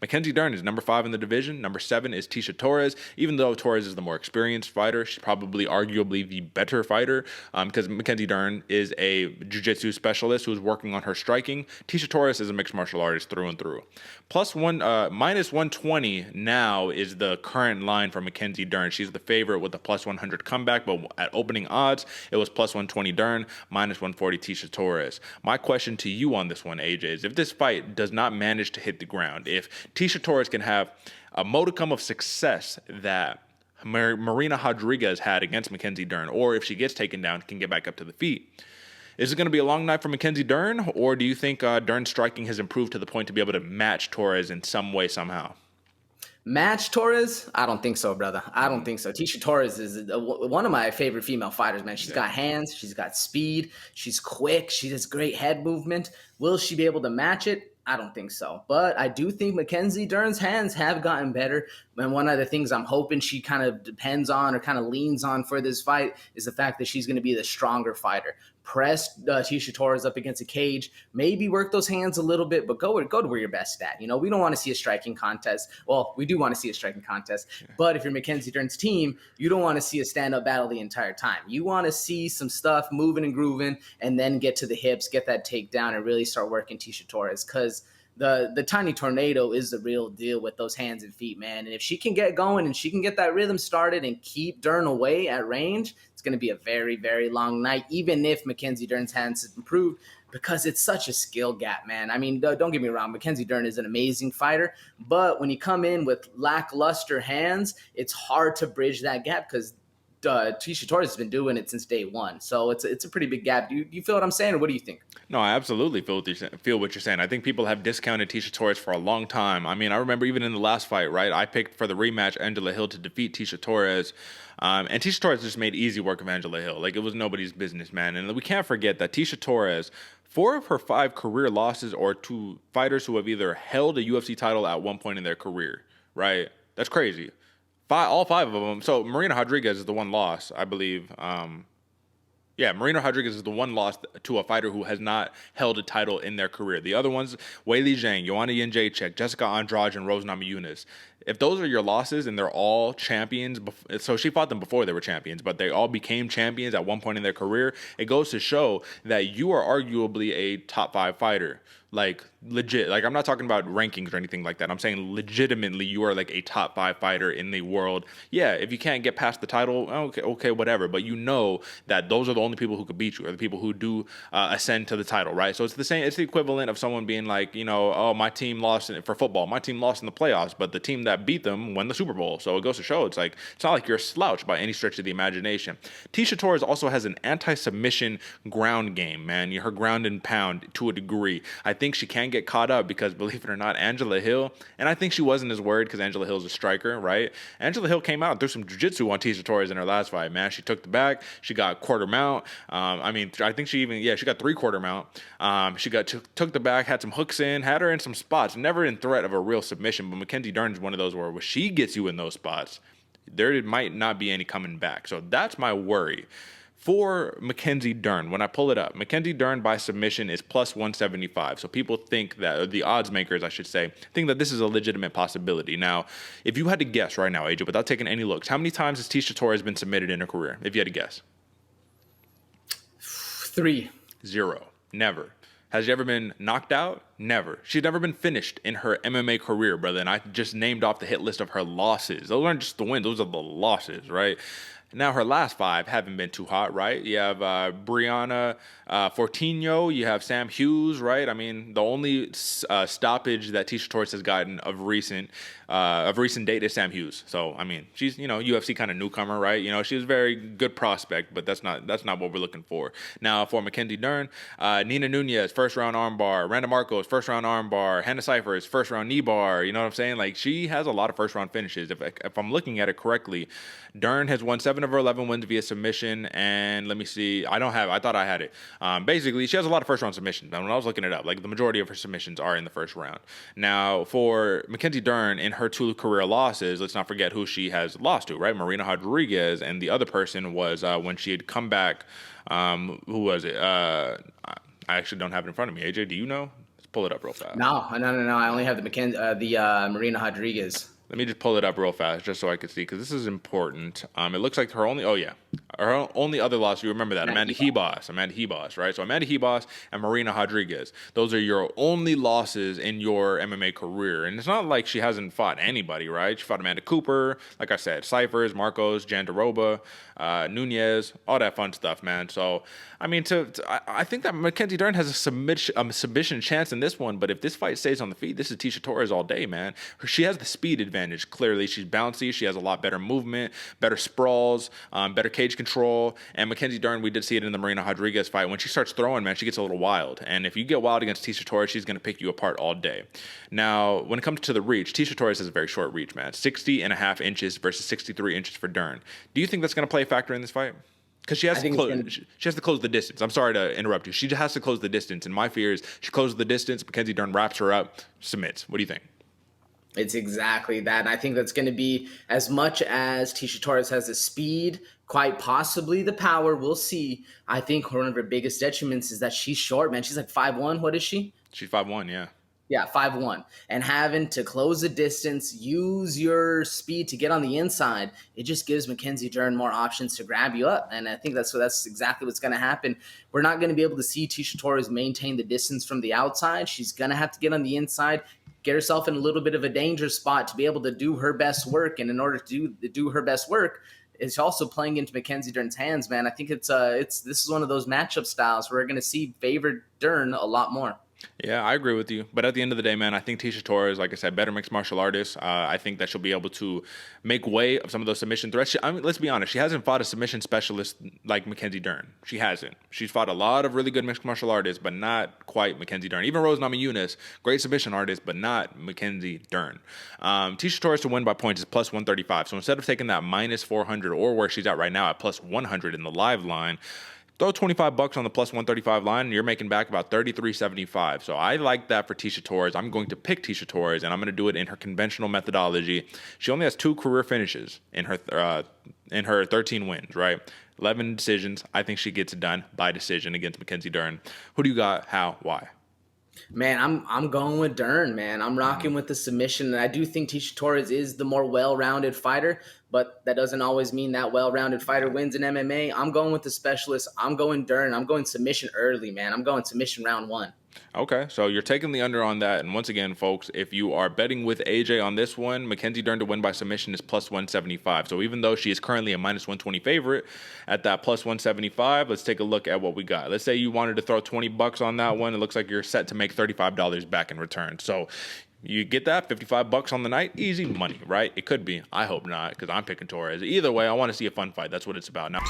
Mackenzie Dern is number 5 in the division. Number 7 is Tecia Torres. Even though Torres is the more experienced fighter, she's probably arguably the better fighter because Mackenzie Dern is a jiu-jitsu specialist who's working on her striking. Tecia Torres is a mixed martial artist through and through. Minus 120 now is the current line for Mackenzie Dern. She's the favorite with the plus 100 comeback, but at opening odds, it was plus 120 Dern, minus 140 Tecia Torres. My question to you on this one, AJ, is if this fight does not manage to hit the ground, if Tecia Torres can have a modicum of success that Marina Rodriguez had against Mackenzie Dern, or if she gets taken down, can get back up to the feet. Is it going to be a long night for Mackenzie Dern, or do you think Dern's striking has improved to the point to be able to match Torres in some way, somehow? Match Torres? I don't think so, brother. I don't think so. Tecia Torres is one of my favorite female fighters, man. She's got hands. She's got speed. She's quick. She has great head movement. Will she be able to match it? I don't think so. But I do think Mackenzie Dern's hands have gotten better. And one of the things I'm hoping she kind of depends on or kind of leans on for this fight is the fact that she's going to be the stronger fighter. Press Tecia Torres up against a cage, maybe work those hands a little bit, but go to where you're best at. You know, we don't want to see a striking contest. Well, we do want to see a striking contest, but if you're Mackenzie Dern's team, you don't want to see a stand-up battle the entire time. You want to see some stuff moving and grooving and then get to the hips, get that takedown, and really start working Tecia Torres because the tiny tornado is the real deal with those hands and feet, man. And if she can get going and she can get that rhythm started and keep Dern away at range, it's going to be a very, very long night, even if Mackenzie Dern's hands have improved, because it's such a skill gap, man. I mean, don't get me wrong. Mackenzie Dern is an amazing fighter, but when you come in with lackluster hands, it's hard to bridge that gap because Tecia Torres has been doing it since day one. So it's a pretty big gap. Do you feel what I'm saying, or what do you think? No, I absolutely feel what you're saying. I think people have discounted Tecia Torres for a long time. I mean, I remember even in the last fight, right? I picked for the rematch Angela Hill to defeat Tecia Torres. And Tecia Torres just made easy work of Angela Hill. Like, it was nobody's business, man. And we can't forget that Tecia Torres, 4 of her 5 career losses are to fighters who have either held a UFC title at one point in their career, right? That's crazy. All 5 of them. So Marina Rodriguez is the one loss, I believe. Marina Rodriguez is the one loss to a fighter who has not held a title in their career. The other ones, Weili Zhang, Joanna Jędrzejczyk, Jessica Andrade, and Rose Namajunas. If those are your losses and they're all champions, so she fought them before they were champions, but they all became champions at one point in their career, it goes to show that you are arguably a top 5 fighter. Like, legit. Like, I'm not talking about rankings or anything like that. I'm saying legitimately you are like a top 5 fighter in the world. Yeah, if you can't get past the title, okay, whatever. But you know that those are the only people who could beat you, or the people who do ascend to the title, right? So it's the same. It's the equivalent of someone being like, oh, my team lost for football. My team lost in the playoffs, but the team that beat them won the Super Bowl. So it goes to show it's not like you're a slouch by any stretch of the imagination. Tecia Torres also has an anti-submission ground game, man. Her ground and pound to a degree. I think she can get caught up because, believe it or not, Angela Hill, and I think she wasn't as worried because Angela Hill's a striker, right? Angela Hill came out and threw some jiu-jitsu on Tecia Torres in her last fight, man. She took the back. She got quarter mount. I think she got 3/4 mount. She took the back, had some hooks in, had her in some spots, never in threat of a real submission. But Mackenzie Dern is one of those where she gets you in those spots, there might not be any coming back. So that's my worry. For Mackenzie Dern, when I pull it up, Mackenzie Dern by submission is plus 175. So people think that, or the odds makers, I should say, think that this is a legitimate possibility. Now, if you had to guess right now, AJ, without taking any looks, how many times has Tecia Torres been submitted in her career? If you had to guess. 3. 0. Never. Has she ever been knocked out? Never. She's never been finished in her MMA career, brother. And I just named off the hit list of her losses. Those aren't just the wins. Those are the losses, right? Now, her last 5 haven't been too hot, right? You have Brianna Fortinho. You have Sam Hughes, right? I mean, the only stoppage that Tecia Torres has gotten of recent date is Sam Hughes. So, I mean, she's, UFC kind of newcomer, right? She's a very good prospect, but that's not what we're looking for. Now, for Mackenzie Dern, Nina Nunez, first-round armbar. Randa Marcos, first-round armbar. Hannah Cyphers, first-round knee bar. You know what I'm saying? Like, she has a lot of first-round finishes. If I'm looking at it correctly, Dern has won 7 of her 11 wins via submission, and let me see. I thought I had it. Basically, she has a lot of first-round submissions. And when I was looking it up, like, the majority of her submissions are in the first round. Now, for Mackenzie Dern, in her 2 career losses, let's not forget who she has lost to, right? Marina Rodriguez, and the other person was when she had come back. Who was it? I actually don't have it in front of me. AJ, do you know? Pull it up real fast. No. I only have the Marina Rodriguez. Let me just pull it up real fast just so I can see, because this is important. It looks like her only other loss, you remember that, Amanda Hebos, right? So Amanda Hebos and Marina Rodriguez. Those are your only losses in your MMA career. And it's not like she hasn't fought anybody, right? She fought Amanda Cooper, like I said, Cyphers, Marcos, Jandaroba, Nunez, all that fun stuff, man. So, I mean, I think that Mackenzie Dern has a submission chance in this one, but if this fight stays on the feet, this is Tecia Torres all day, man. She has the speed advantage, clearly. She's bouncy. She has a lot better movement, better sprawls, better cage control. And Mackenzie Dern, we did see it in the Marina Rodriguez fight. When she starts throwing, man, she gets a little wild. And if you get wild against Tecia Torres, she's going to pick you apart all day. Now, when it comes to the reach, Tecia Torres has a very short reach, man. 60.5 inches versus 63 inches for Dern. Do you think that's going to play a factor in this fight? Because she has to close the distance. I'm sorry to interrupt you. She just has to close the distance. And my fear is she closes the distance, Mackenzie Dern wraps her up, submits. What do you think? It's exactly that. And I think that's going to be, as much as Tecia Torres has the speed, quite possibly the power. We'll see. I think one of her biggest detriments is that she's short, man. She's like 5'1". What is she? She's 5'1", yeah. Yeah, 5'1". And having to close the distance, use your speed to get on the inside, it just gives Mackenzie Dern more options to grab you up. And I think that's exactly what's going to happen. We're not going to be able to see Tecia Torres maintain the distance from the outside. She's going to have to get on the inside, get herself in a little bit of a danger spot to be able to do her best work. And in order to do her best work, it's also playing into Mackenzie Dern's hands, man. I think this is one of those matchup styles where we're going to see favored Dern a lot more. Yeah, I agree with you. But at the end of the day, man, I think Tecia Torres, like I said, better mixed martial artist. I think that she'll be able to make way of some of those submission threats. I mean, let's be honest. She hasn't fought a submission specialist like Mackenzie Dern. She hasn't. She's fought a lot of really good mixed martial artists, but not quite Mackenzie Dern. Even Rose Namajunas, great submission artist, but not Mackenzie Dern. Tecia Torres to win by points is plus 135. So instead of taking that minus 400 or where she's at right now at plus 100 in the live line, throw $25 on the plus 135 line, and you're making back about $33.75. So I like that for Tecia Torres. I'm going to pick Tecia Torres, and I'm going to do it in her conventional methodology. She only has 2 career finishes in her 13 wins, right? 11 decisions. I think she gets it done by decision against Mackenzie Dern. Who do you got? How? Why? Man, I'm going with Dern, man. I'm rocking with the submission. And I do think Tecia Torres is the more well-rounded fighter, but that doesn't always mean that well-rounded fighter wins in MMA. I'm going with the specialist. I'm going Dern. I'm going submission early, man. I'm going submission round 1. Okay, so you're taking the under on that. And once again, folks, if you are betting with AJ on this one, Mackenzie Dern to win by submission is plus 175. So even though she is currently a minus 120 favorite at that plus 175, let's take a look at what we got. Let's say you wanted to throw $20 on that one. It looks like you're set to make $35 back in return. So you get that, $55 on the night, easy money, right? It could be. I hope not, because I'm picking Torres. Either way, I want to see a fun fight. That's what it's about. Now,